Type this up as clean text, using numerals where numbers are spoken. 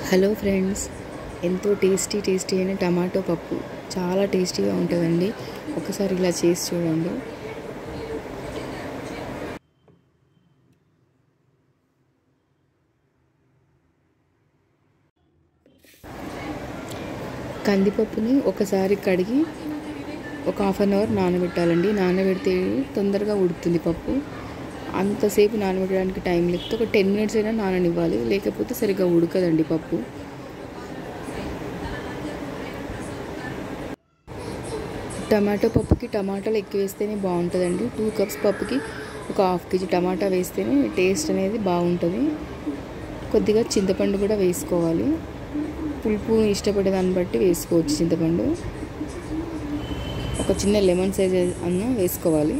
Hello friends, ఎంతో tasty అయిన tomato పప్పు చాలా టేస్టీగా ఉంటుందండి. ఒకసారి ఇలా చేసి చూడండి. కందిపప్పుని ఒకసారి కడిగి ఒక హాఫ్ అన్ అవర్ నానబెట్టాలండి. నానబెడితే తొందరగా ఉడుకుతుంది పప్పు. అంతసేపు నానబెట్టడానికి టైం లేకపోతే ఒక 10 మినిట్స్ అయినా నాననివ్వాలి, లేకపోతే సరిగ్గా ఉడకదండి పప్పు. టమాటో పప్పుకి టమాటాలు ఎక్కువ వేస్తేనే బాగుంటుందండి. 2 కప్స్ పప్పుకి ఒక హాఫ్ కేజీ టమాటా వేస్తేనే టేస్ట్ అనేది బాగుంటుంది. కొద్దిగా చింతపండు కూడా వేసుకోవాలి. పులుపు ఇష్టపడే దాన్ని బట్టి వేసుకోవచ్చు. చింతపండు ఒక చిన్న లెమన్ సైజ్ అన్న వేసుకోవాలి.